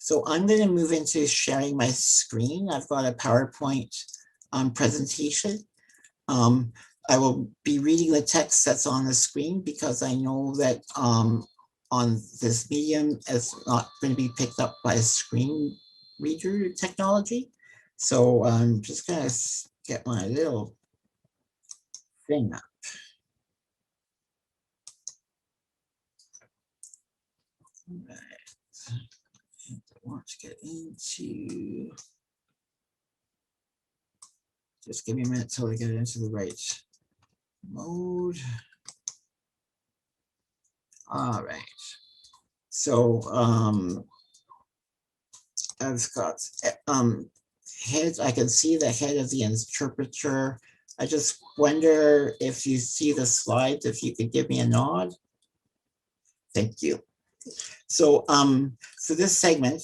So I'm going to move into sharing my screen. I've got a PowerPoint presentation. I will be reading the text that's on the screen because I know that on this medium, it's not going to be picked up by screen reader technology. So I'm just going to get my little thing up. All right. I want to get into, just give me a minute till I get into the right mode. All right. So I've got head. I can see the head of the interpreter. I just wonder if you see the slides, if you could give me a nod. Thank you. So for this segment,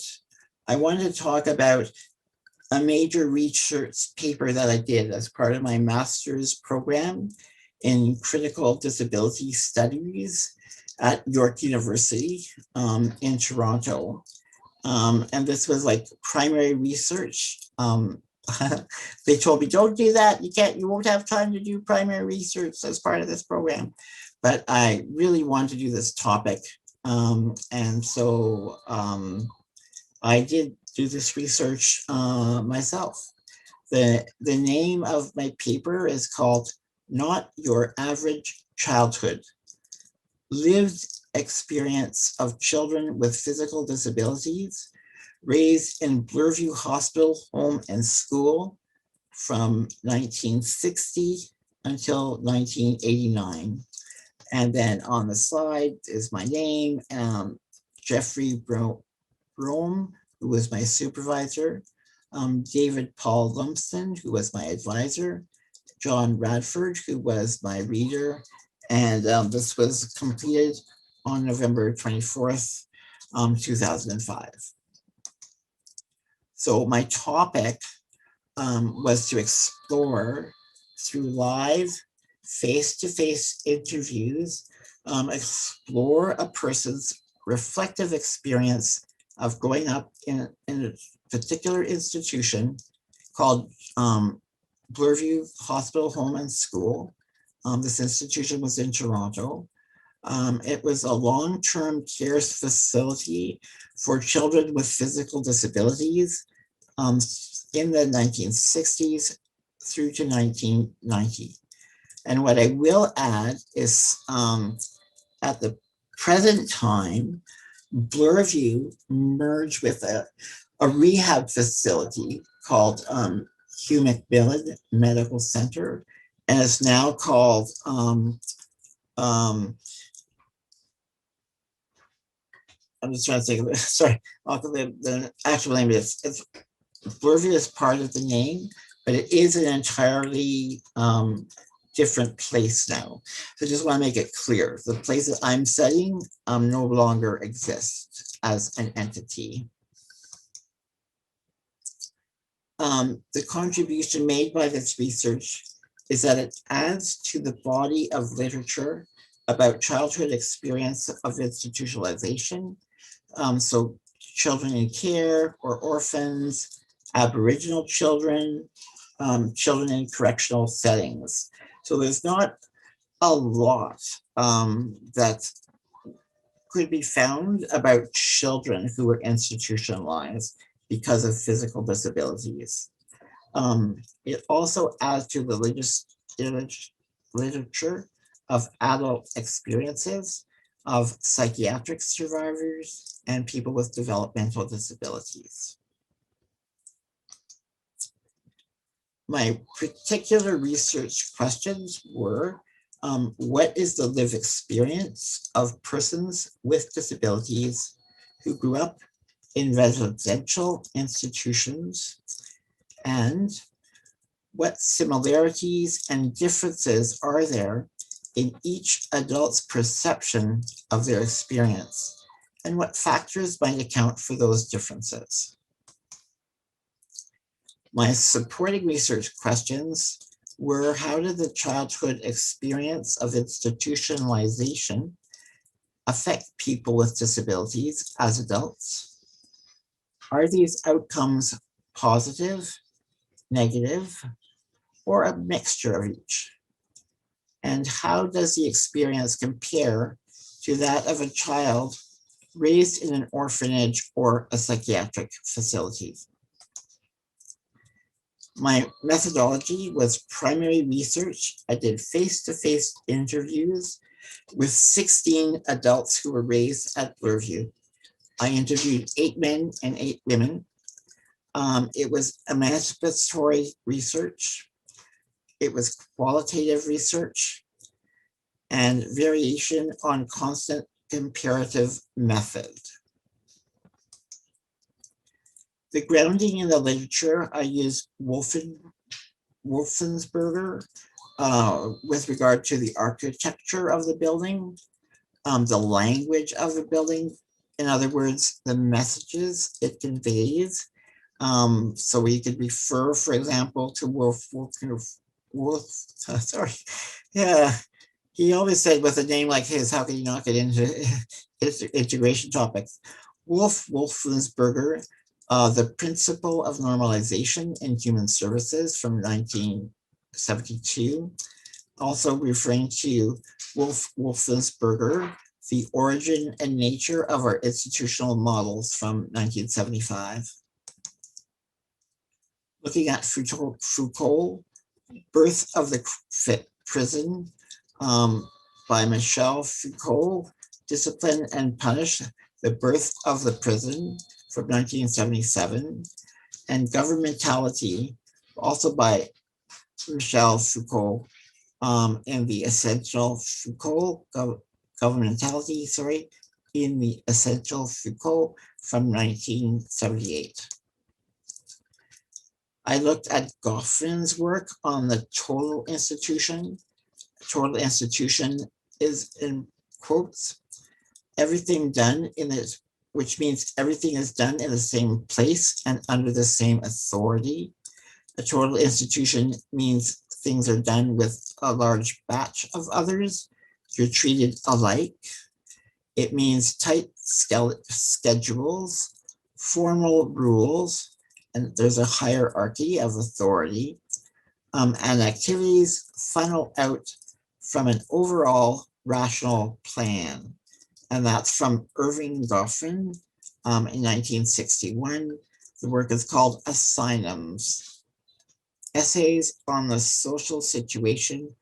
I wanted to talk about a major research paper that I did as part of my master's program in critical disability studies at York University in Toronto. And this was like primary research. They told me, don't do that. You won't have time to do primary research as part of this program. But I really wanted to do this topic. And so I did do this research myself. The name of my paper is called Not Your Average Childhood: Lived Experience of Children with Physical Disabilities Raised in Bloorview Hospital, Home and School from 1960 until 1989. And then on the slide is my name, Jeffrey Brome, who was my supervisor, David Paul Lumsden, who was my advisor, John Radford, who was my reader, and this was completed on November 24th, 2005. So my topic was to explore through live face-to-face interviews, explore a person's reflective experience of growing up in a particular institution called Bloorview Hospital, Home and School. This institution was in Toronto. It was a long-term care facility for children with physical disabilities in the 1960s through to 1990. And what I will add is at the present time, Bloorview merged with a rehab facility called Hugh McMillan Medical Center, and it's now called I'm just trying to think of it. Sorry, the actual name is Bloorview is part of the name, but it is an entirely different place now. So I just want to make it clear. The place that I'm studying no longer exists as an entity. The contribution made by this research is that it adds to the body of literature about childhood experience of institutionalization. So children in care or orphans, Aboriginal children, children in correctional settings. So there's not a lot that could be found about children who were institutionalized because of physical disabilities. It also adds to the literature of adult experiences of psychiatric survivors and people with developmental disabilities. My particular research questions were, what is the lived experience of persons with disabilities who grew up in residential institutions, and what similarities and differences are there in each adult's perception of their experience, and what factors might account for those differences? My supporting research questions were, how did the childhood experience of institutionalization affect people with disabilities as adults? Are these outcomes positive, negative, or a mixture of each? And how does the experience compare to that of a child raised in an orphanage or a psychiatric facility? My methodology was primary research. I did face-to-face interviews with 16 adults who were raised at Bloorview. I interviewed 8 men and 8 women. It was emancipatory research. It was qualitative research and variation on constant comparative method. The grounding in the literature, I used Wolfensberger with regard to the architecture of the building, the language of the building, in other words, the messages it conveys. So we could refer, for example, to sorry, yeah, he always said with a name like his, how can you not get into integration topics? Wolfensberger, The Principle of Normalization in Human Services from 1972, also referring to Wolfensberger, The Origin and Nature of Our Institutional Models from 1975. Looking at Foucault, Birth of the Prison by Michel Foucault, Discipline and Punish, The Birth of the Prison from 1977, and Governmentality, also by Michel Foucault, in the Essential Foucault, Governmentality, sorry, in the Essential Foucault from 1978. I looked at Goffman's work on the total institution. Total institution is, in quotes, everything done in this, which means everything is done in the same place and under the same authority. A total institution means things are done with a large batch of others. You're treated alike. It means tight schedules, formal rules, and there's a hierarchy of authority, and activities funnel out from an overall rational plan. And that's from Irving Goffman in 1961. The work is called Assignums, Essays on the Social Situation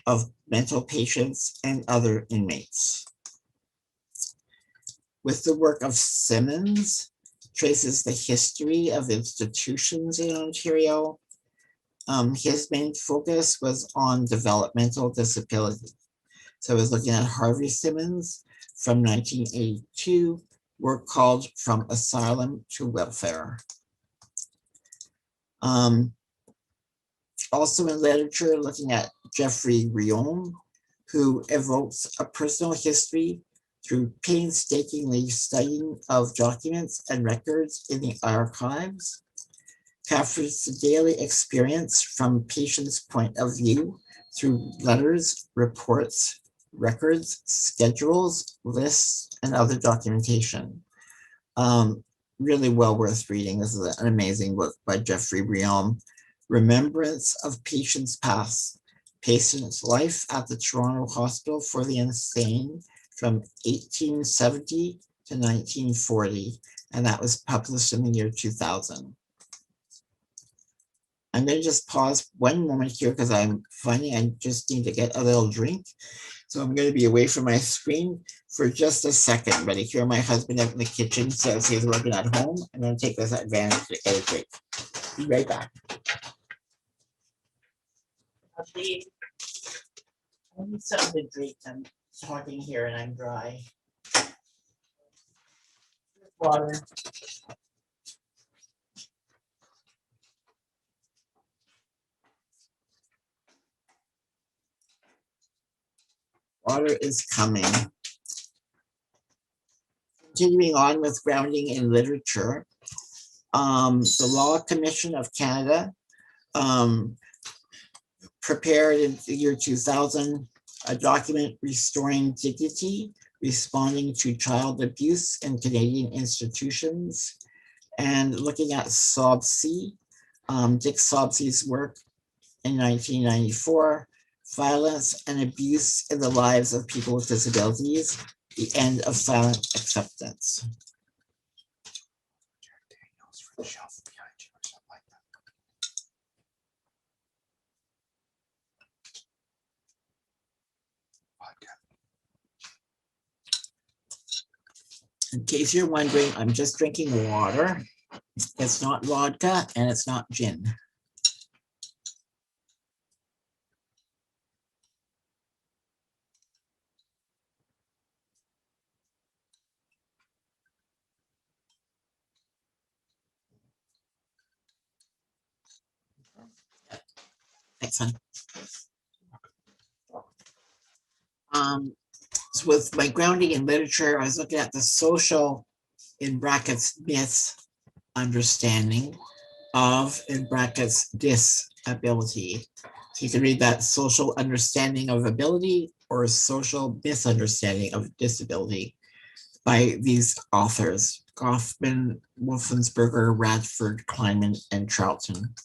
of Mental Patients and Other Inmates. With the work of Simmons, traces the history of institutions in Ontario. His main focus was on developmental disability. So I was looking at Harvey Simmons from 1982, work called From Asylum to Welfare. Also in literature, looking at Jeffrey Riom, who evokes a personal history through painstakingly studying of documents and records in the archives, captures the daily experience from patient's point of view through letters, reports, records, schedules, lists, and other documentation. Really well worth reading. This is an amazing book by Jeffrey Riom. Remembrance of Patients Past, Patient's Life at the Toronto Hospital for the Insane from 1870 to 1940, and that was published in the year 2000. I'm going to just pause one moment here because I'm finding I just need to get a little drink. So I'm going to be away from my screen for just a second. But I hear my husband out in the kitchen, says he's working at home. I'm going to take this advantage to get a drink. Be right back. I need something to drink. I'm talking here and I'm dry. Water. Water is coming. Continuing on with grounding in literature, the Law Commission of Canada prepared in the year 2000 a document restoring dignity, responding to child abuse in Canadian institutions. And looking at Sobsey, Dick Sobsey's work in 1994, Violence and Abuse in the Lives of People with Disabilities, The End of Silent Acceptance. In case you're wondering, I'm just drinking water. It's not vodka and it's not gin. Thanks, hon. So with my grounding in literature, I was looking at the social, in brackets, misunderstanding of, in brackets, disability. So you can read that social understanding of ability or social misunderstanding of disability by these authors, Goffman, Wolfensberger, Radford, Kleinman, and Charlton.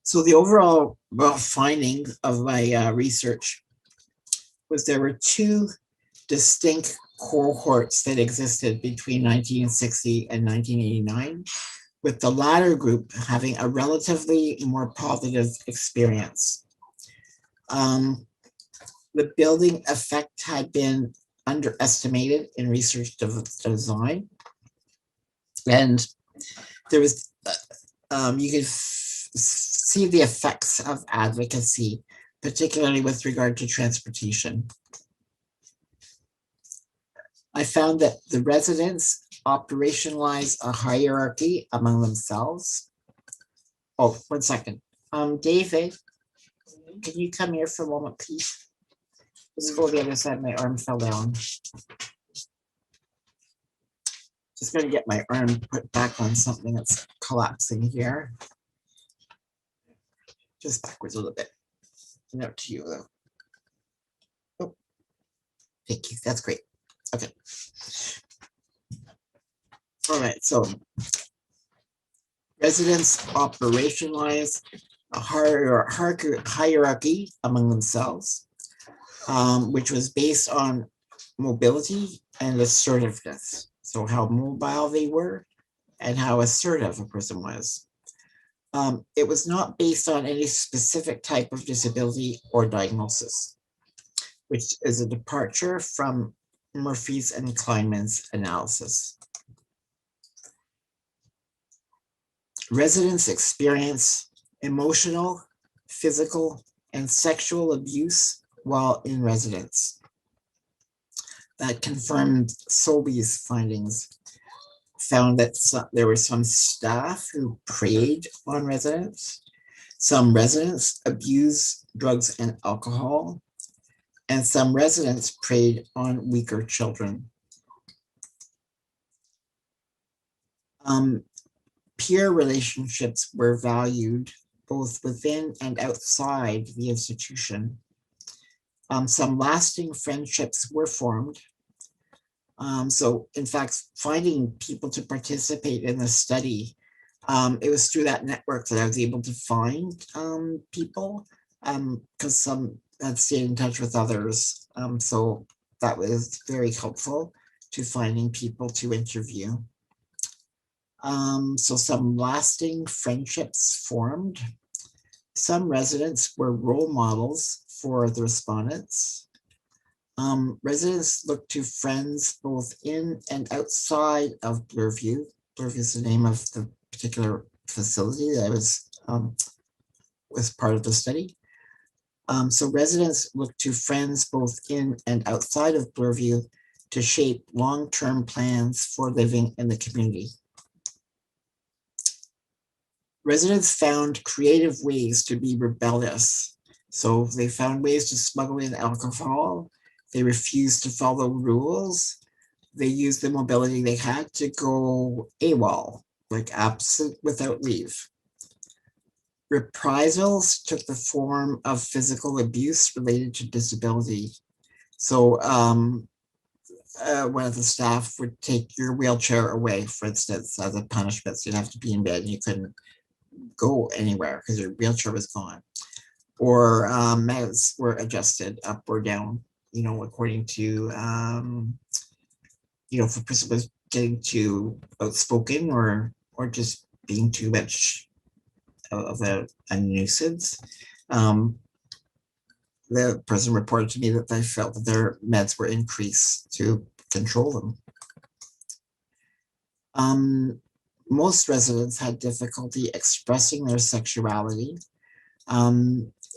So the overall finding of my research was there were two distinct cohorts that existed between 1960 and 1989, with the latter group having a relatively more positive experience. The building effect had been underestimated in research design, and there was you could see the effects of advocacy, particularly with regard to transportation. I found that the residents operationalize a hierarchy among themselves. Oh, 1 second. David, can you come here for a moment, please? Let's go to the other side. My arm fell down. Just gonna get my arm put back on something that's collapsing here. Just backwards a little bit. And up to you though. Oh, thank you. That's great. Okay. All right. So residents operationalize a hierarchy among themselves, which was based on mobility and assertiveness. So how mobile they were and how assertive a person was. It was not based on any specific type of disability or diagnosis, which is a departure from Murphy's and Kleinman's analysis. Residents experience emotional, physical, and sexual abuse while in residence. That confirmed Sobey's findings, found that there were some staff who preyed on residents, some residents abused drugs and alcohol, and some residents preyed on weaker children. Peer relationships were valued both within and outside the institution. Some lasting friendships were formed. So in fact, finding people to participate in the study, it was through that network that I was able to find people, because some had stayed in touch with others. So that was very helpful to finding people to interview. So some lasting friendships formed. Some residents were role models for the respondents. Residents looked to friends both in and outside of Bloorview. Bloorview is the name of the particular facility that was part of the study. So residents looked to friends both in and outside of Bloorview to shape long-term plans for living in the community. Residents found creative ways to be rebellious. So they found ways to smuggle in alcohol. They refused to follow rules. They used the mobility they had to go AWOL, like absent without leave. Reprisals took the form of physical abuse related to disability. So one of the staff would take your wheelchair away, for instance, as a punishment. So you'd have to be in bed and you couldn't go anywhere because your wheelchair was gone. Or meds were adjusted up or down, according to, if a person was getting too outspoken or just being too much of a nuisance. The person reported to me that they felt that their meds were increased to control them. Most residents had difficulty expressing their sexuality.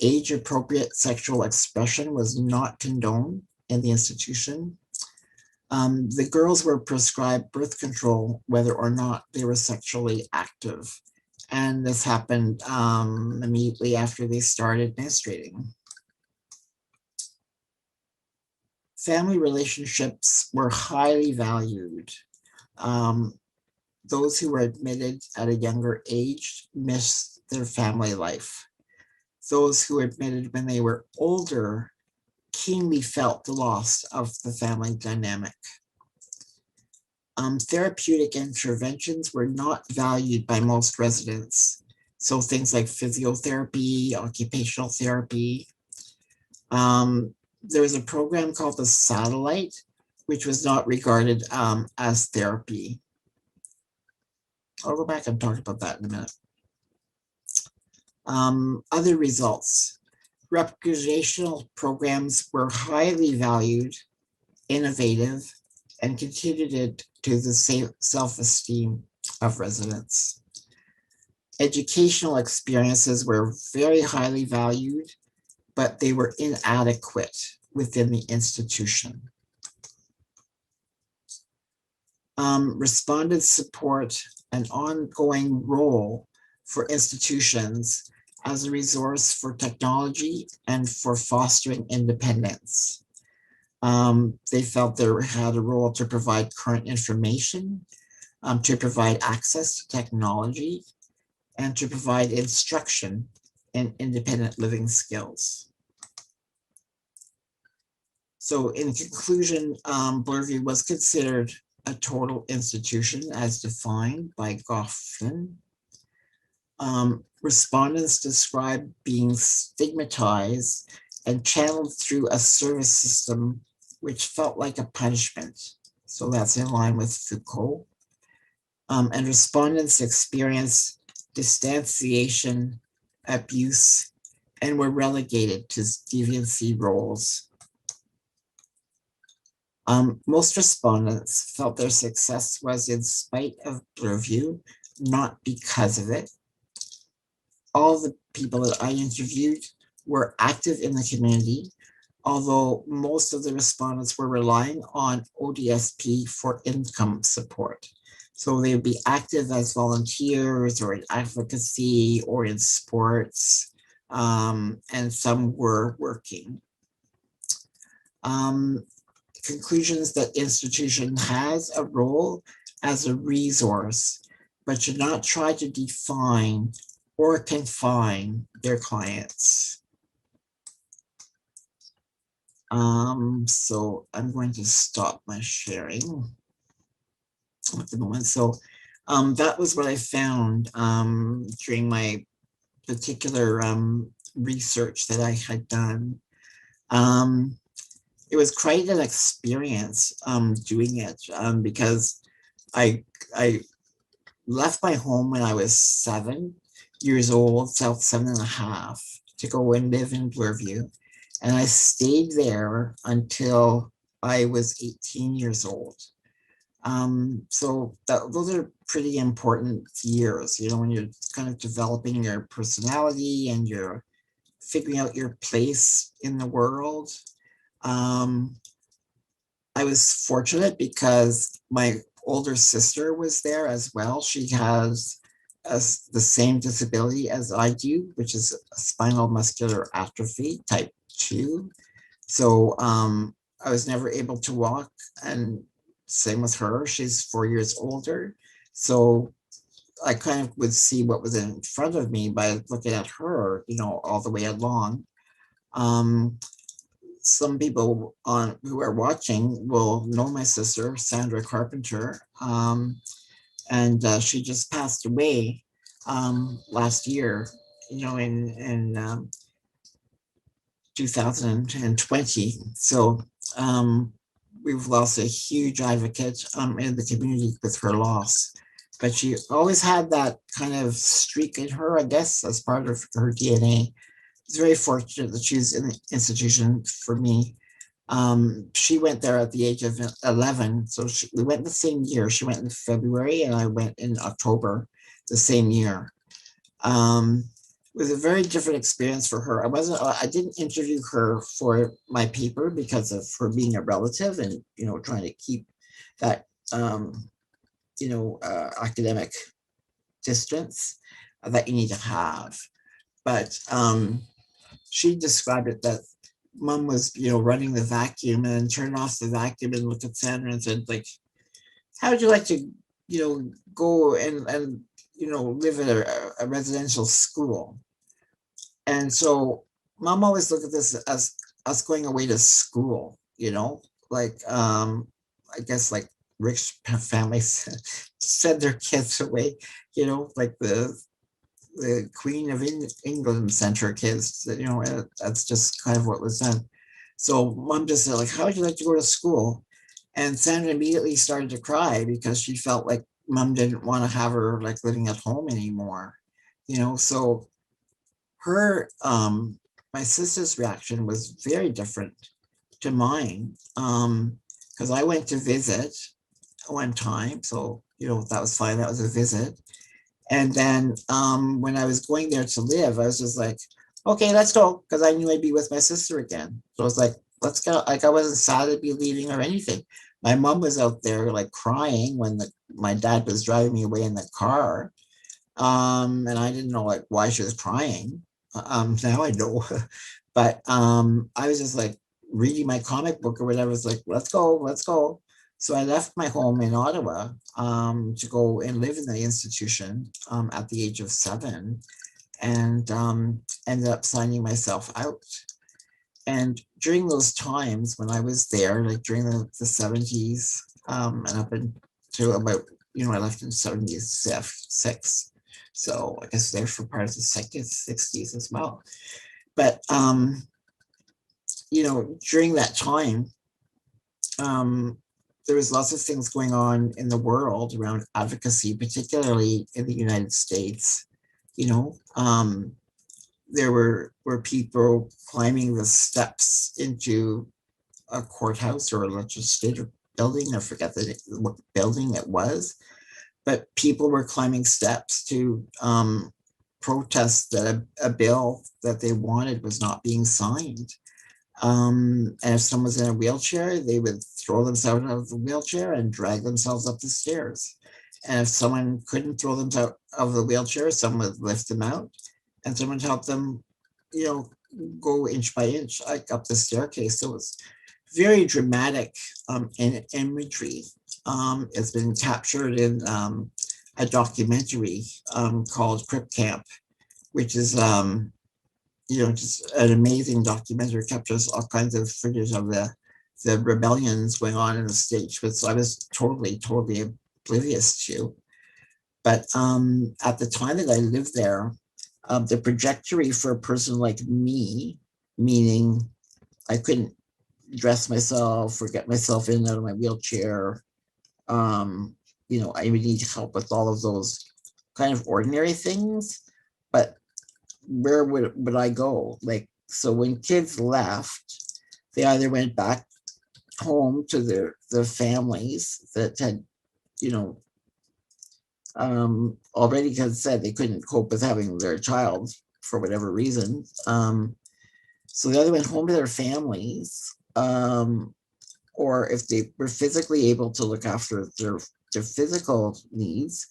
Age-appropriate sexual expression was not condoned in the institution. The girls were prescribed birth control, whether or not they were sexually active. And this happened immediately after they started menstruating. Family relationships were highly valued. Those who were admitted at a younger age missed their family life. Those who were admitted when they were older keenly felt the loss of the family dynamic. Therapeutic interventions were not valued by most residents. So things like physiotherapy, occupational therapy. There was a program called the Satellite, which was not regarded as therapy. I'll go back and talk about that in a minute. Other results. Recreational programs were highly valued, innovative, and contributed to the self-esteem of residents. Educational experiences were very highly valued, but they were inadequate within the institution. Respondent support an ongoing role for institutions as a resource for technology and for fostering independence. They felt they had a role to provide current information, to provide access to technology, and to provide instruction in independent living skills. So in conclusion, Bloorview was considered a total institution as defined by Goffman. Respondents described being stigmatized and channeled through a service system which felt like a punishment. So that's in line with Foucault. And respondents experienced distanciation, abuse, and were relegated to deviancy roles. Most respondents felt their success was in spite of Bloorview, not because of it. All the people that I interviewed were active in the community, although most of the respondents were relying on ODSP for income support. So they would be active as volunteers or in advocacy or in sports, and some were working. Conclusions that institution has a role as a resource, but should not try to define or confine their clients. So I'm going to stop my sharing at the moment. So that was what I found during my particular research that I had done. It was quite an experience doing it because I left my home when I was 7 years old, 7.5, to go and live in Bloorview. And I stayed there until I was 18 years old. So those are pretty important years, when you're kind of developing your personality and you're figuring out your place in the world. I was fortunate because my older sister was there as well. She has the same disability as I do, which is a spinal muscular atrophy type 2. So I was never able to walk, and same with her. She's 4 years older. So I kind of would see what was in front of me by looking at her, all the way along. some people on who are watching will know my sister, Sandra Carpenter, and she just passed away last year, in 2020. So we've lost a huge advocate in the community with her loss. But she always had that kind of streak in her, I guess, as part of her DNA. It's very fortunate that she's in the institution for me. She went there at the age of 11. So we went the same year. She went in February and I went in October the same year. It was a very different experience for her. I didn't interview her for my paper because of her being a relative and, trying to keep that, academic distance that you need to have. But she described it that mom was, running the vacuum and turned off the vacuum and looked at Sandra and said, like, how would you like to, go and live at a residential school? And so mom always looked at this as us going away to school, like, I guess like rich families send their kids away, like the Queen of England sent her kids, that's just kind of what was done. So mom just said, like, how would you like to go to school? And Sandra immediately started to cry because she felt like mom didn't want to have her like living at home anymore. So her my sister's reaction was very different to mine. Because I went to visit one time. So, that was fine. That was a visit. And then when I was going there to live, I was just like, okay, let's go. Because I knew I'd be with my sister again. So I was like, let's go. Like I wasn't sad to be leaving or anything. My mom was out there like crying when my dad was driving me away in the car. And I didn't know like why she was crying. Now I know. But I was just like reading my comic book or whatever. It's like, let's go, let's go. So I left my home in Ottawa to go and live in the institution at the age of 7 and ended up signing myself out. And during those times when I was there, like during the 70s and up until about, I left in 76. So I guess there for part of the 60s as well. But, during that time, there was lots of things going on in the world around advocacy, particularly in the United States. There were people climbing the steps into a courthouse or a legislative building. I forget what building it was, but people were climbing steps to protest that a bill that they wanted was not being signed. And if someone was in a wheelchair, they would throw themselves out of the wheelchair and drag themselves up the stairs. And if someone couldn't throw themselves out of the wheelchair, someone would lift them out and someone would help them, go inch by inch, like up the staircase. So it's very dramatic imagery. It's been captured in a documentary called Crip Camp, which is just an amazing documentary. It captures all kinds of footage of the rebellions going on in the States, which I was totally oblivious to. But at the time that I lived there, the trajectory for a person like me, meaning I couldn't dress myself or get myself in and out of my wheelchair, I would need help with all of those kind of ordinary things. But where would I go? Like, so when kids left, they either went back home to their families that had, already had said they couldn't cope with having their child for whatever reason. So they either went home to their families, or if they were physically able to look after their physical needs,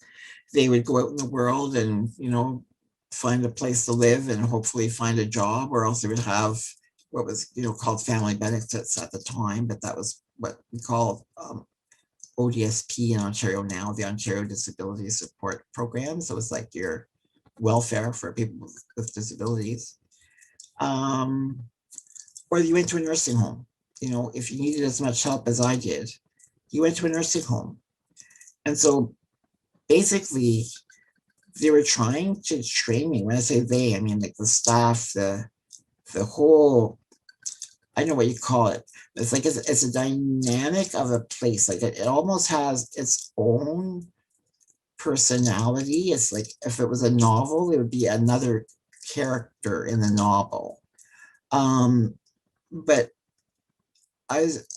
they would go out in the world and, find a place to live and hopefully find a job, or else they would have what was, called family benefits at the time, but that was what we call ODSP in Ontario now, the Ontario Disability Support Program. So it's like your welfare for people with disabilities. or you went to a nursing home. If you needed as much help as I did, you went to a nursing home. And so basically, they were trying to train me. When I say they, I mean like the staff, the whole, I don't know what you call it. It's like it's a dynamic of a place. Like it almost has its own personality. It's like if it was a novel, it would be another character in the novel. Um, but I was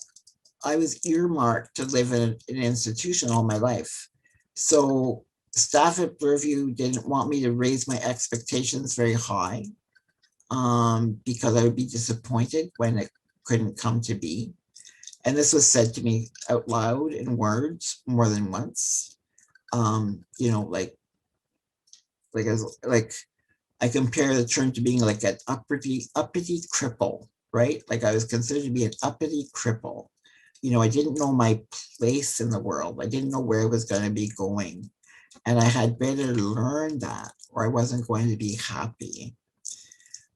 I was earmarked to live in an institution all my life. So staff at Bloorview didn't want me to raise my expectations very high, because I would be disappointed when it couldn't come to be. And this was said to me out loud in words more than once. Like as like I compare the term to being like an uppity cripple, right? Like I was considered to be an uppity cripple. I didn't know my place in the world. I didn't know where I was going to be going. And I had better learn that, or I wasn't going to be happy.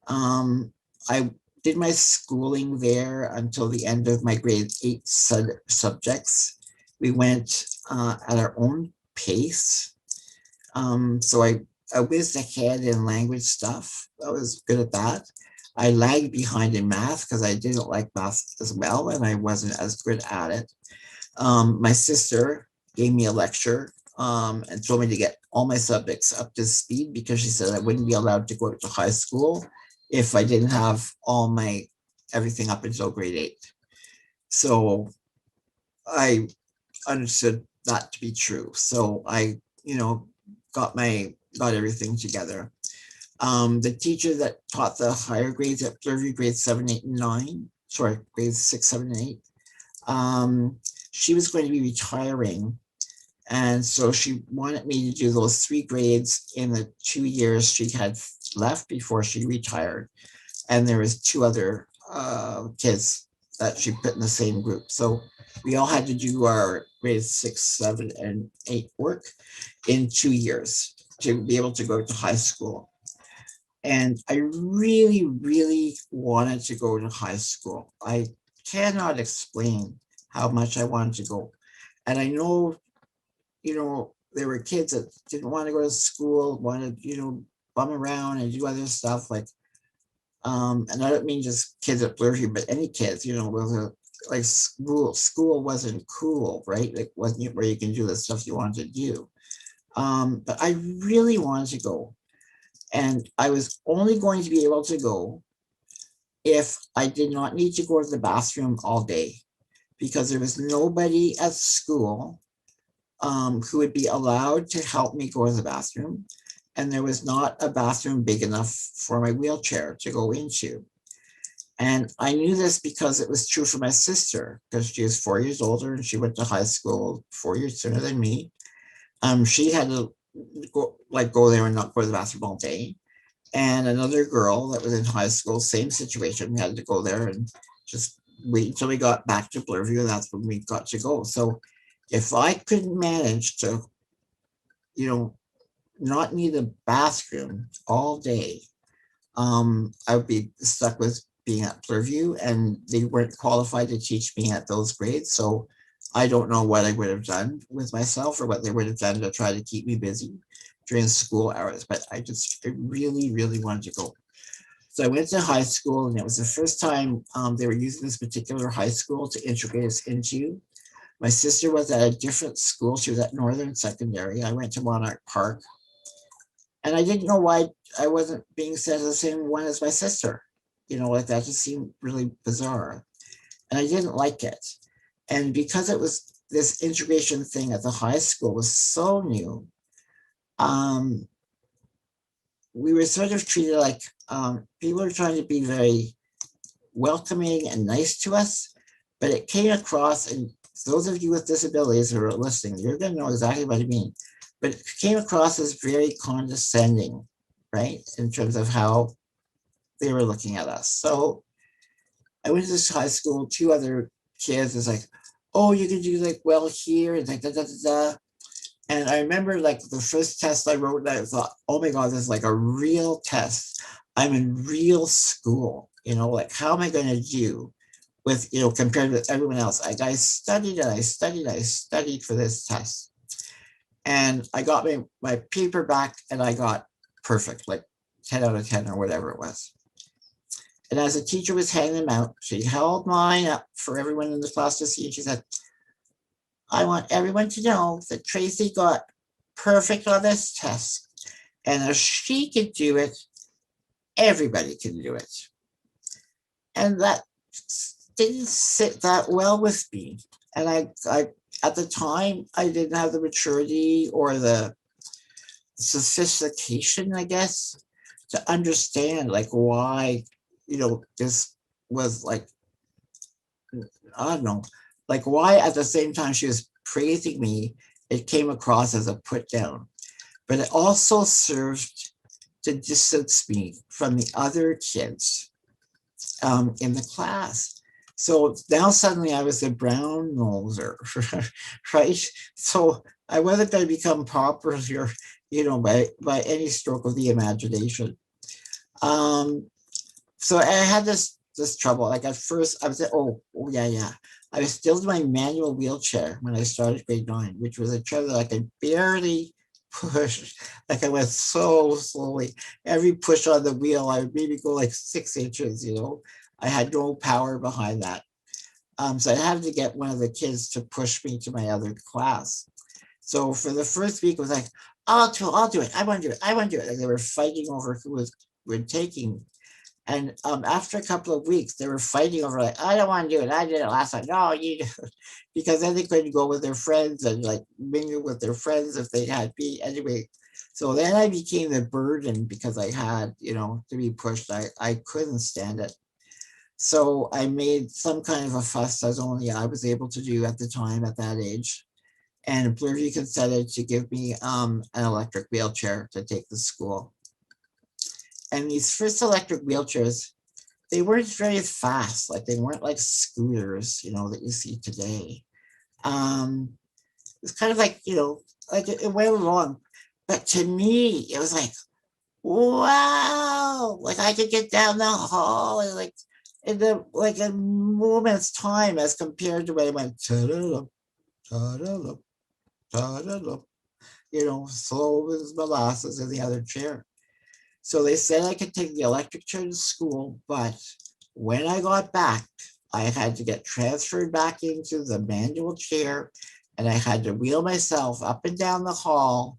I did my schooling there until the end of my grade 8 subjects. We went at our own pace. So I whizzed ahead in language stuff. I was good at that. I lagged behind in math because I didn't like math as well, and I wasn't as good at it. My sister gave me a lecture, and told me to get all my subjects up to speed because she said I wouldn't be allowed to go to high school if I didn't have all my everything up until grade 8. So I understood that to be true. So I, got everything together. The teacher that taught the higher grades at Bloorview, grades 7, 8, and 9, sorry, grades 6, 7, and 8, she was going to be retiring. And so she wanted me to do those 3 grades in the 2 years she had left before she retired. And there was 2 other kids that she put in the same group. So we all had to do our grades 6, 7, and 8 work in 2 years to be able to go to high school. And I really, really wanted to go to high school. I cannot explain how much I wanted to go. And I know, there were kids that didn't want to go to school, wanted, bum around and do other stuff like, and I don't mean just kids at Bloorview, but any kids, like school wasn't cool, right? Like wasn't where you can do the stuff you wanted to do. But I really wanted to go. And I was only going to be able to go if I did not need to go to the bathroom all day, because there was nobody at school who would be allowed to help me go to the bathroom. And there was not a bathroom big enough for my wheelchair to go into. And I knew this because it was true for my sister, because she was 4 years older and she went to high school 4 years sooner than me. She had to go there and not go to the bathroom all day. And another girl that was in high school, same situation. We had to go there and just wait until we got back to Bloorview. And that's when we got to go. So if I couldn't manage to, not need a bathroom all day, I would be stuck with being at Bloorview, and they weren't qualified to teach me at those grades. So I don't know what I would have done with myself or what they would have done to try to keep me busy during school hours. But I really, really wanted to go. So I went to high school, and it was the first time they were using this particular high school to integrate us into. My sister was at a different school. She was at Northern Secondary. I went to Monarch Park. And I didn't know why I wasn't being sent to the same one as my sister. Like that just seemed really bizarre. And I didn't like it. And because it was this integration thing at the high school was so new, um, we were sort of treated like people were trying to be very welcoming and nice to us, but it came across, and those of you with disabilities who are listening, you're going to know exactly what I mean, but it came across as very condescending, right, in terms of how they were looking at us. So I went to this high school, 2 other kids was like, oh, you can do like well here, and like da da da da. And I remember like the first test I wrote, and I thought, oh my God, this is like a real test. I'm in real school. like how am I going to do with, compared with everyone else? I studied and I studied, I studied for this test. And I got my paper back and I got perfect, like 10 out of 10 or whatever it was. And as the teacher was handing them out, she held mine up for everyone in the class to see. And she said, I want everyone to know that Tracy got perfect on this test. And if she could do it, everybody can do it. And that didn't sit that well with me. And I at the time, I didn't have the maturity or the sophistication, I guess, to understand like why, this was like, I don't know, like why at the same time she was praising me, it came across as a put down. But it also served to distance me from the other kids in the class. So now suddenly I was the brown noser, right? So I wasn't going to become popular, by any stroke of the imagination. Um, so I had this trouble. Like at first, I was like, oh yeah, yeah. I was still in my manual wheelchair when I started grade 9, which was a chair that I could barely push. Like I went so slowly. Every push on the wheel, I would maybe go like 6 inches. I had no power behind that. So I had to get one of the kids to push me to my other class. So for the first week, it was like, I'll do it. I want to do it. I want to do it. Like they were fighting over who was taking. And after a couple of weeks, they were fighting over like, I don't want to do it. I did it last time. No, you do it. Because then they couldn't go with their friends and like mingle with their friends if they had me. Anyway, so then I became the burden because I had, to be pushed. I couldn't stand it. So I made some kind of a fuss as only I was able to do at the time at that age. And Blurview consented to give me an electric wheelchair to take to school. And these first electric wheelchairs, they weren't very fast. Like they weren't like scooters, that you see today. It's kind of like, like it went along. But to me, it was like, wow, like I could get down the hall and like in the like a moment's time as compared to when I went ta-da-da, ta-da-da, ta-da-da, slow as molasses in the other chair. So they said I could take the electric chair to school, but when I got back, I had to get transferred back into the manual chair and I had to wheel myself up and down the hall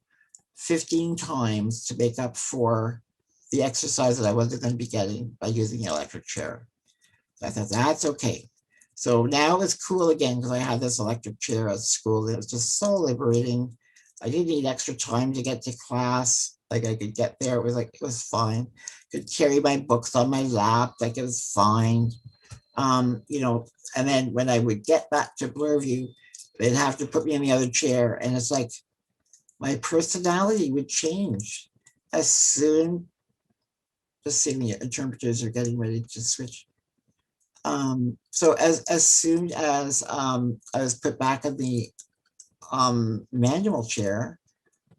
15 times to make up for the exercise that I wasn't going to be getting by using the electric chair. So I thought, that's okay. So now it's cool again because I had this electric chair at school. It was just so liberating. I didn't need extra time to get to class. Like I could get there. It was fine. Could carry my books on my lap. Like it was fine. And then when I would get back to Blurview, they'd have to put me in the other chair. And it's like my personality would change as soon. Just seeing the interpreters are getting ready to switch. So as soon as I was put back in the manual chair,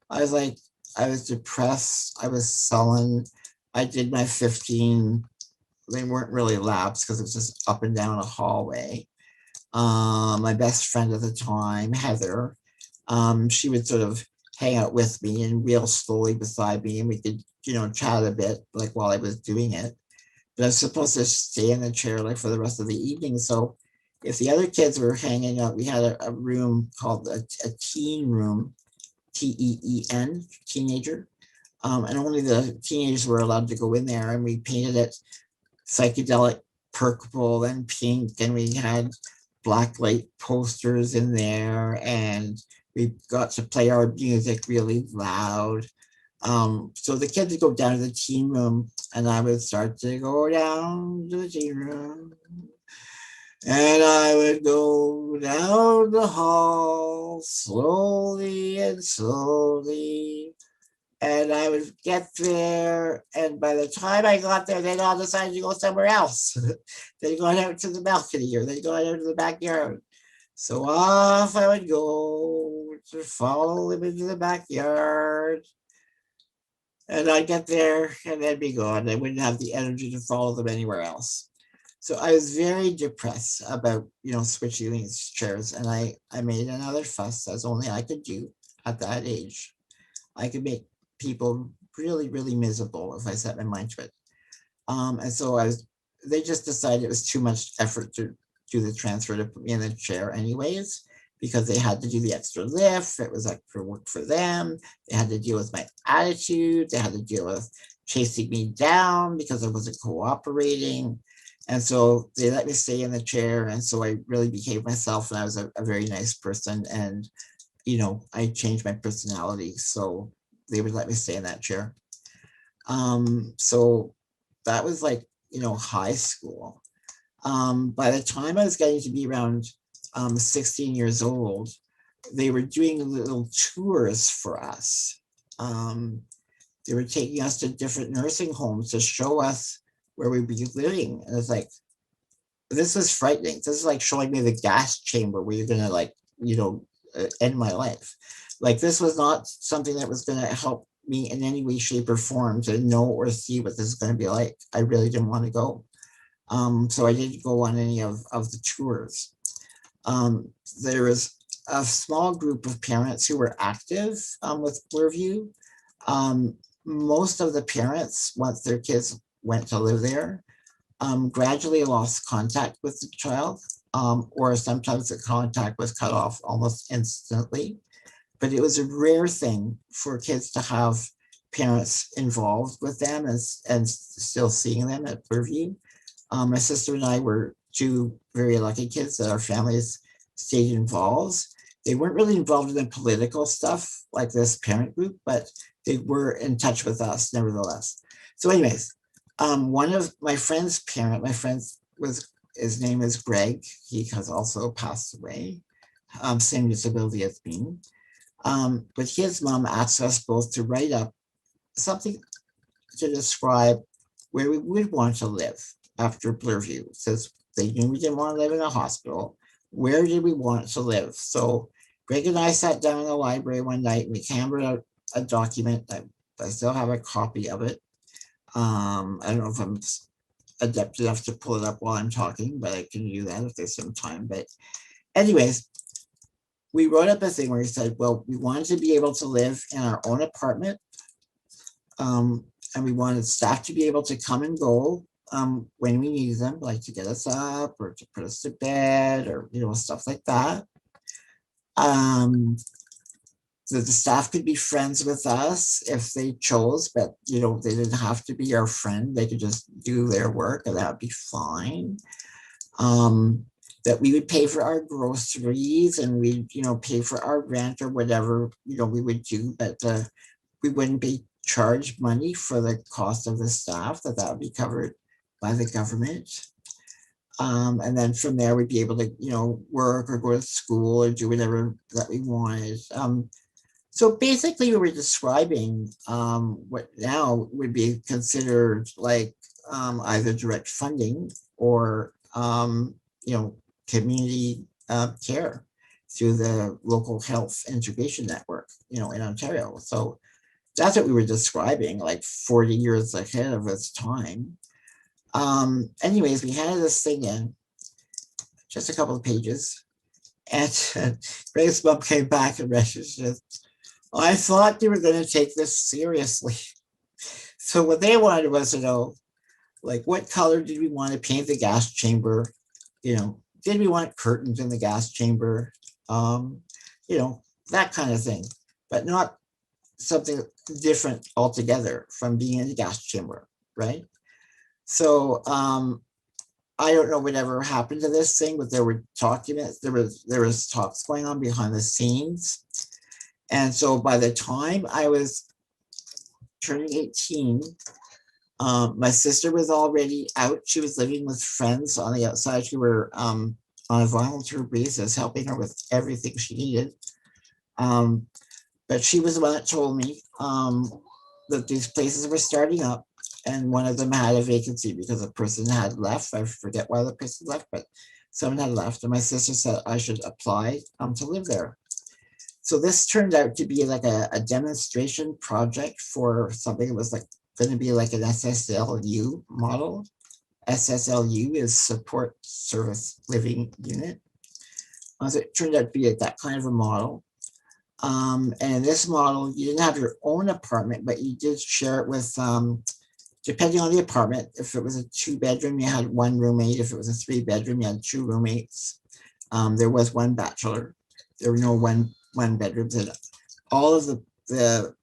I was like, I was depressed. I was sullen. I did my 15. They weren't really laps because it was just up and down a hallway. My best friend at the time, Heather, she would sort of hang out with me and wheel slowly beside me, and we could, chat a bit like while I was doing it. But I was supposed to stay in the chair like for the rest of the evening. So if the other kids were hanging out, we had a room called a teen room, TEEN, teenager. And only the teenagers were allowed to go in there. And we painted it psychedelic purple and pink. And we had black light posters in there. And we got to play our music really loud. So the kids would go down to the teen room and I would start to go down to the teen room. And I would go down the hall slowly and slowly. And I would get there. And by the time I got there, they'd all decided to go somewhere else. They'd gone out to the balcony or they'd gone out to the backyard. So off I would go to follow them into the backyard. And I'd get there and they'd be gone. I wouldn't have the energy to follow them anywhere else. So I was very depressed about, switching these chairs. And I made another fuss as only I could do at that age. I could make people really, really miserable if I set my mind to it. And so they just decided it was too much effort to do the transfer to put me in the chair anyways, because they had to do the extra lift. It was extra work for them. They had to deal with my attitude. They had to deal with chasing me down because I wasn't cooperating. And so they let me stay in the chair. And so I really became myself and I was a very nice person. And, I changed my personality. So they would let me stay in that chair. So that was like, high school. By the time I was getting to be around 16 years old, they were doing little tours for us. Um, they were taking us to different nursing homes to show us where we'd be living. And it's like, this was frightening. This is like showing me the gas chamber where you're going to end my life. Like this was not something that was going to help me in any way, shape, or form to know or see what this is going to be like. I really didn't want to go. So I didn't go on any of the tours. There was a small group of parents who were active with Blurview. Um, Most of the parents, once their kids went to live there, gradually lost contact with the child, or sometimes the contact was cut off almost instantly. But it was a rare thing for kids to have parents involved with them and still seeing them at Blurview. My sister and I were two very lucky kids that our families stayed involved. They weren't really involved in the political stuff like this parent group, but they were in touch with us nevertheless. So, anyways, one of my friend's was his name is Greg. He has also passed away, same disability as me. But his mom asked us both to write up something to describe where we would want to live after Blurview. Since they knew we didn't want to live in a hospital, where did we want to live? So Greg and I sat down in the library one night and we hammered out a document. I still have a copy of it. I don't know if I'm adept enough to pull it up while I'm talking, but I can do that if there's some time. But anyways, we wrote up a thing where we said, well, we wanted to be able to live in our own apartment. And we wanted staff to be able to come and go when we needed them, like to get us up or to put us to bed or, stuff like that. The staff could be friends with us if they chose, but, they didn't have to be our friend. They could just do their work and that would be fine. That we would pay for our groceries and we'd, pay for our rent or whatever, we would do, but we wouldn't be charged money for the cost of the staff, that would be covered by the government. And then from there, we'd be able to, work or go to school or do whatever that we wanted. So basically, we were describing what now would be considered like either direct funding or, community care through the local health integration network, in Ontario. So that's what we were describing, like 40 years ahead of its time. Anyways, we handed this thing in, just a couple of pages, and Greg's mom came back and read it. I thought they were going to take this seriously. So what they wanted was to know, like, what color did we want to paint the gas chamber? Did we want curtains in the gas chamber? That kind of thing, but not something different altogether from being in the gas chamber, right? So I don't know whatever happened to this thing, but there were documents, there was talks going on behind the scenes. And so by the time I was turning 18, my sister was already out. She was living with friends on the outside who were on a volunteer basis, helping her with everything she needed. But she was the one that told me that these places were starting up, and one of them had a vacancy because a person had left. I forget why the person left, but someone had left, and my sister said I should apply to live there. So this turned out to be like a demonstration project for something that was like going to be like an SSLU model. SSLU is Support Service Living Unit. So it turned out to be that kind of a model. And in this model, you didn't have your own apartment, but you did share it with, depending on the apartment. If it was a 2-bedroom, you had one roommate. If it was a 3-bedroom, you had 2 roommates. There was one bachelor. There were no one bedrooms, and all of the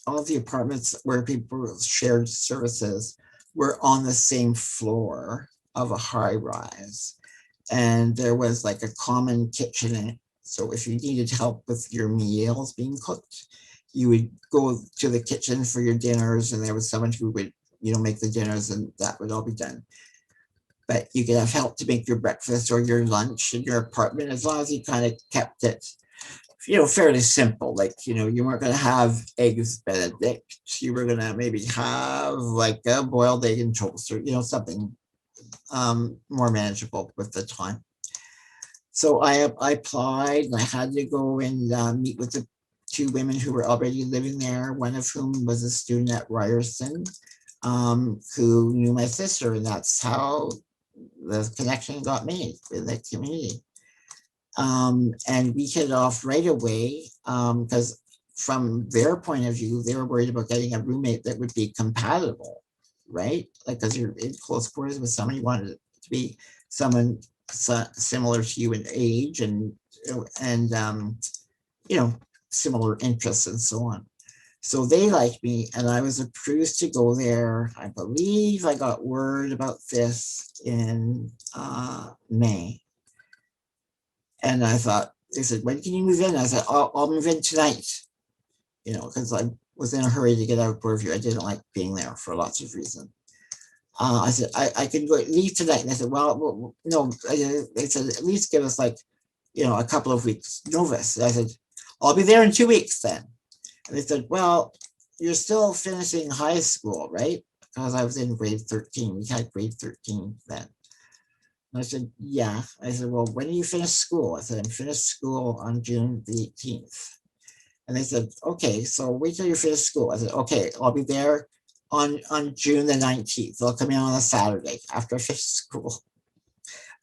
all of the apartments where people shared services were on the same floor of a high rise. And there was like a common kitchen in it. So if you needed help with your meals being cooked, you would go to the kitchen for your dinners, and there was someone who would, make the dinners, and that would all be done. But you could have help to make your breakfast or your lunch in your apartment, as long as you kind of kept it, fairly simple. Like, you weren't going to have eggs Benedict. You were going to maybe have like a boiled egg and toast, or, something more manageable with the time. So I applied, and I had to go and meet with the 2 women who were already living there, one of whom was a student at Ryerson, who knew my sister, and that's how the connection got made with the community. And we hit it off right away, because from their point of view, they were worried about getting a roommate that would be compatible, right? Like, because you're in close quarters with somebody, you wanted it to be someone similar to you in age and similar interests and so on. So they liked me, and I was approved to go there. I believe I got word about this in May. And I thought, they said, when can you move in? I said, I'll move in tonight, because I was in a hurry to get out of Bloorview. I didn't like being there for lots of reasons. I said, I can leave tonight. And I said, well, no. They said, at least give us like, a couple of weeks notice. And I said, I'll be there in 2 weeks then. And they said, well, you're still finishing high school, right? Because I was in grade 13. We had grade 13 then. And I said, yeah. I said, well, when do you finish school? I said, I'm finished school on June the 18th. And they said, okay, so wait till you finish school. I said, okay, I'll be there on June the 19th. I'll come in on a Saturday after I finish school.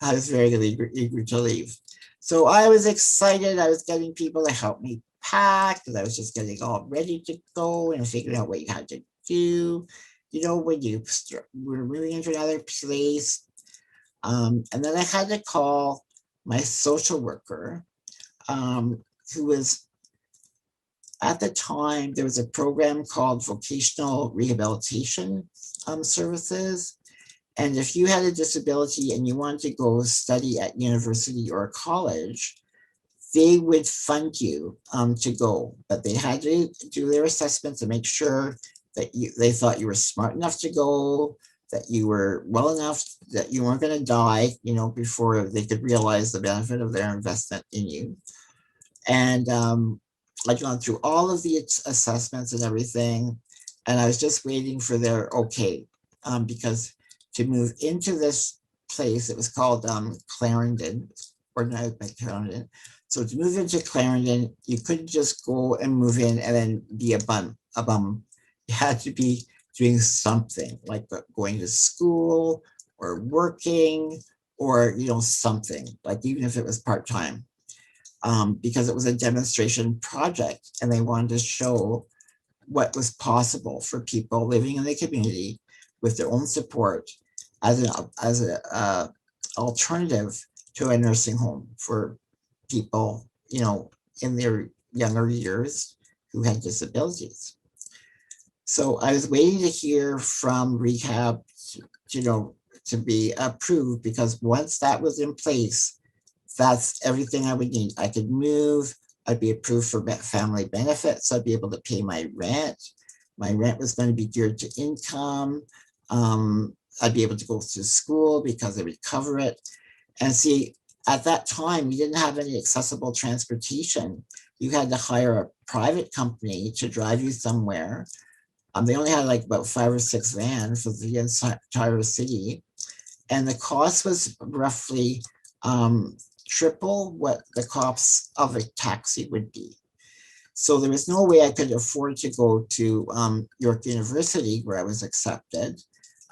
I was very eager to leave. So I was excited. I was getting people to help me pack, and I was just getting all ready to go and figuring out what you had to do, when you were moving into another place. And then I had to call my social worker, who was, at the time, there was a program called Vocational Rehabilitation Services. And if you had a disability and you wanted to go study at university or college, they would fund you to go, but they had to do their assessment to make sure that they thought you were smart enough to go, that you were well enough, that you weren't going to die, before they could realize the benefit of their investment in you. And I'd gone through all of the assessments and everything, and I was just waiting for their okay, because to move into this place, it was called Clarendon, organized by Clarendon. So to move into Clarendon, you couldn't just go and move in and then be a bum. You had to be doing something, like going to school or working, or something, like even if it was part-time, because it was a demonstration project, and they wanted to show what was possible for people living in the community with their own support as an alternative to a nursing home for people, in their younger years who had disabilities. So I was waiting to hear from rehab, to be approved, because once that was in place, that's everything I would need. I could move. I'd be approved for family benefits. I'd be able to pay my rent. My rent was going to be geared to income. I'd be able to go to school because they would cover it. And see, at that time, we didn't have any accessible transportation. You had to hire a private company to drive you somewhere. They only had like about 5 or 6 vans for the entire city. And the cost was roughly triple what the costs of a taxi would be. So there was no way I could afford to go to York University where I was accepted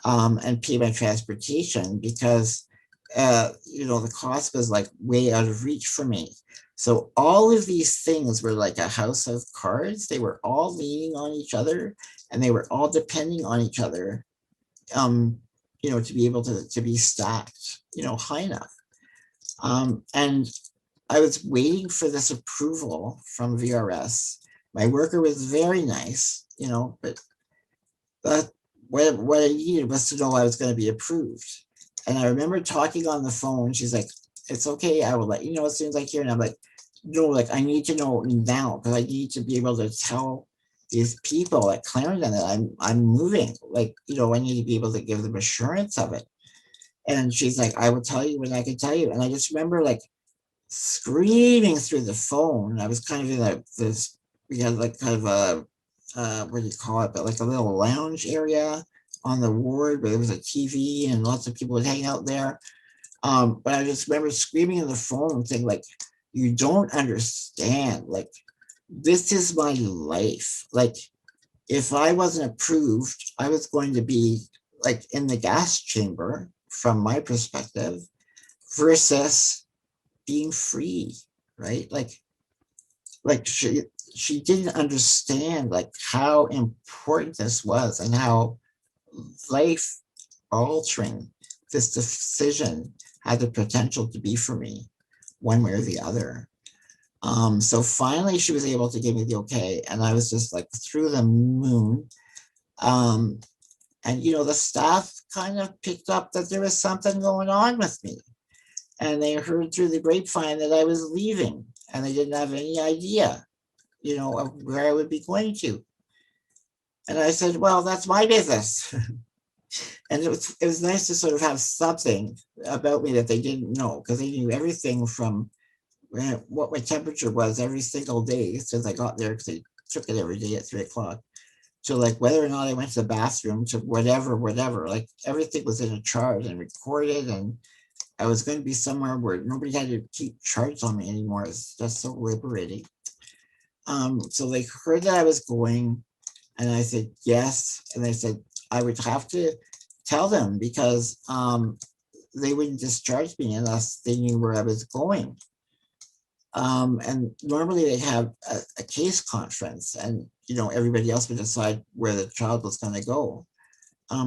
and pay my transportation because the cost was like way out of reach for me. So all of these things were like a house of cards. They were all leaning on each other and they were all depending on each other, to be able to be stacked, high enough. And I was waiting for this approval from VRS. My worker was very nice, but what I needed was to know I was going to be approved. And I remember talking on the phone. She's like, "It's okay. I will let you know as soon as I hear." And I'm like, "No, like I need to know now because I need to be able to tell these people at Clarendon that I'm moving. Like, I need to be able to give them assurance of it." And she's like, "I will tell you when I can tell you." And I just remember like screaming through the phone. I was kind of in this. We had like kind of a what do you call it? But like a little lounge area on the ward where there was a TV and lots of people would hang out there. But I just remember screaming in the phone, saying like, "You don't understand. Like, this is my life. Like, if I wasn't approved, I was going to be like in the gas chamber from my perspective versus being free, right? Like she didn't understand like how important this was and how life altering this decision had the potential to be for me one way or the other. So finally she was able to give me the okay and I was just like through the moon. And the staff kind of picked up that there was something going on with me and they heard through the grapevine that I was leaving and they didn't have any idea of where I would be going to. And I said, well, that's my business. And it was nice to sort of have something about me that they didn't know because they knew everything from what my temperature was every single day since I got there because they took it every day at 3 o'clock to like whether or not I went to the bathroom to whatever. Like everything was in a chart and recorded and I was going to be somewhere where nobody had to keep charts on me anymore. It's just so liberating. So they heard that I was going and I said yes. And they said I would have to tell them because they wouldn't discharge me unless they knew where I was going. And normally they have a case conference and, everybody else would decide where the child was going to go.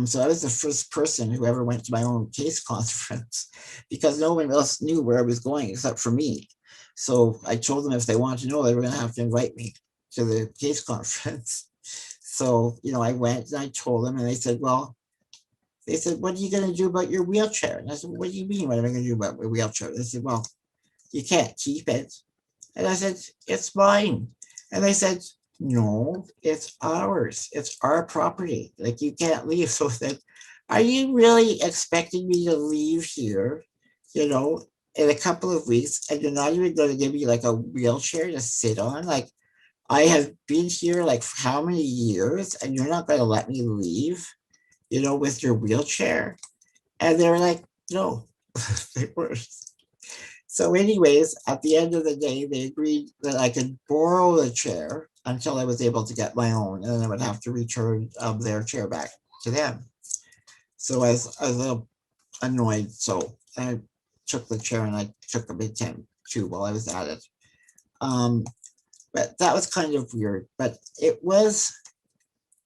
So I was the first person who ever went to my own case conference because no one else knew where I was going except for me. So I told them if they wanted to know, they were going to have to invite me to the case conference. So, I went and I told them and they said, what are you going to do about your wheelchair? And I said, what do you mean? What am I going to do about my wheelchair? They said, well, you can't keep it. And I said, it's mine. And they said, no, it's ours. It's our property. Like you can't leave. So I said, are you really expecting me to leave here, in a couple of weeks and you're not even going to give me like a wheelchair to sit on? Like I have been here like for how many years and you're not going to let me leave, with your wheelchair? And they were like, no, they were. So anyways, at the end of the day, they agreed that I could borrow the chair until I was able to get my own, and then I would have to return their chair back to them. So I was a little annoyed. So I took the chair and I took a big time too while I was at it. But that was kind of weird. But it was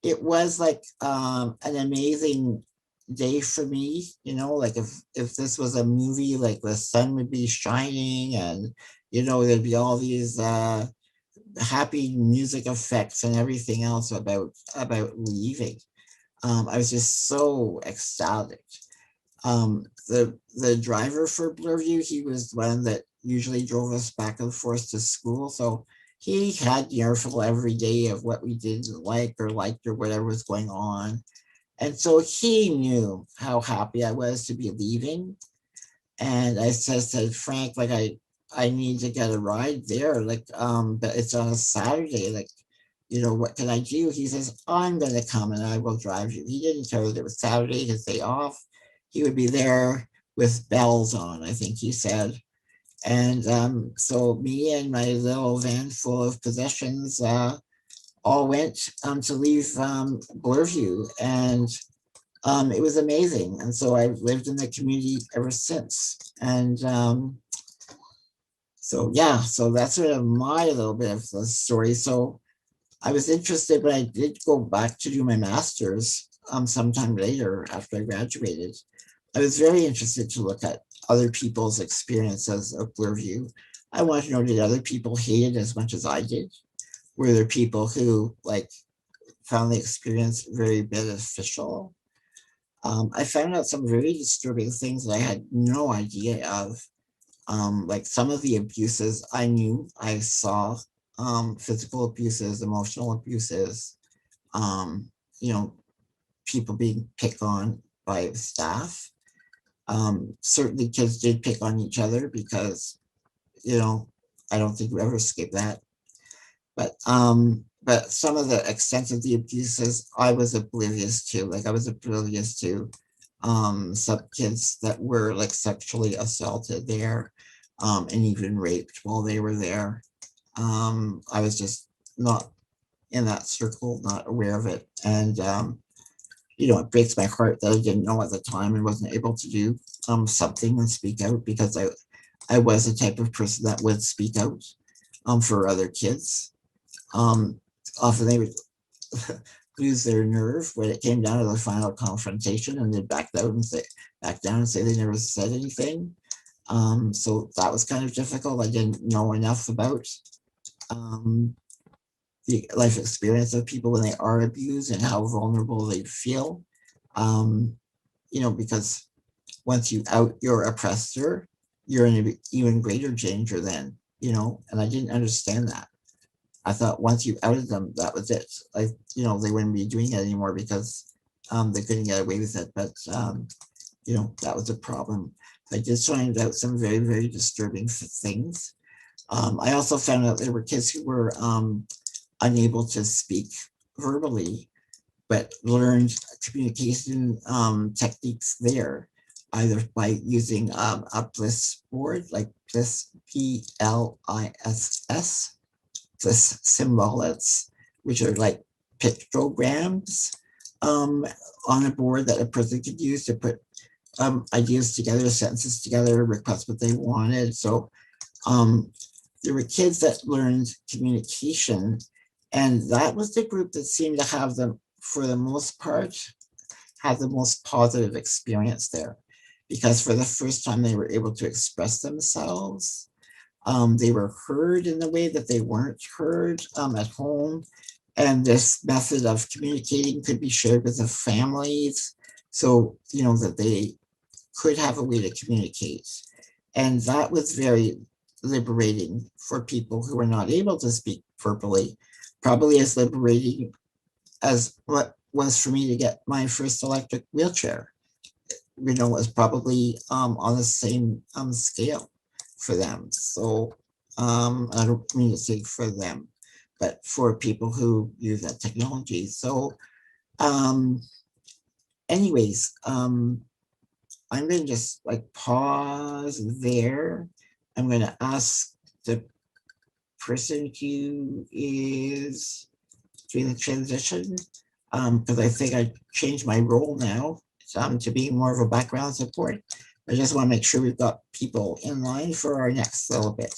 like an amazing day for me, like if this was a movie, like the sun would be shining and there'd be all these happy music effects and everything else about leaving. I was just so ecstatic. The driver for Blurview, he was the one that usually drove us back and forth to school, so he had the earful every day of what we didn't like or liked or whatever was going on. And so he knew how happy I was to be leaving. And I said, Frank, like I need to get a ride there. Like, but it's on a Saturday. Like, what can I do? He says, I'm gonna come and I will drive you. He didn't care that it was Saturday, his day off. He would be there with bells on, I think he said. And so me and my little van full of possessions all went to leave Bloorview, and it was amazing. And so I've lived in the community ever since. And so yeah, so that's sort of my little bit of the story. So I was interested, but I did go back to do my master's sometime later after I graduated. I was very interested to look at other people's experiences of Bloorview. I wanted to know, did other people hate it as much as I did? Were there people who like found the experience very beneficial? I found out some very disturbing things that I had no idea of. Like some of the abuses I knew, I saw physical abuses, emotional abuses, um, you know, people being picked on by staff. Certainly kids did pick on each other because, you know, I don't think we ever escaped that. But some of the extent of the abuses I was oblivious to. Like I was oblivious to some kids that were like sexually assaulted there, and even raped while they were there. I was just not in that circle, not aware of it. And you know, it breaks my heart that I didn't know at the time and wasn't able to do something and speak out, because I was the type of person that would speak out for other kids. Um, Often they would lose their nerve when it came down to the final confrontation, and they'd back down and say they never said anything. So that was kind of difficult. I didn't know enough about um, the life experience of people when they are abused and how vulnerable they feel. Um, you know, because once you out your oppressor, you're in an even greater danger then, you know, and I didn't understand that. I thought once you outed them, that was it. Like, you know, they wouldn't be doing it anymore because they couldn't get away with it. But, you know, that was a problem. I did find out some very, very disturbing things. I also found out there were kids who were unable to speak verbally, but learned communication techniques there, either by using a Bliss board, like Bliss, Bliss, Bliss symbolics, which are like pictograms on a board that a person could use to put ideas together, sentences together, request what they wanted. So um, there were kids that learned communication, and that was the group that seemed to have them, for the most part, have the most positive experience there, because for the first time they were able to express themselves. They were heard in a way that they weren't heard at home, and this method of communicating could be shared with the families, so you know that they could have a way to communicate. And that was very liberating for people who were not able to speak verbally, probably as liberating as what was for me to get my first electric wheelchair. You know, was probably on the same scale for them. So I don't mean to say for them, but for people who use that technology. So um, anyways, I'm going to just like pause there. I'm going to ask the person who is doing the transition, because I think I changed my role now to being more of a background support. I just want to make sure we've got people in line for our next little bit.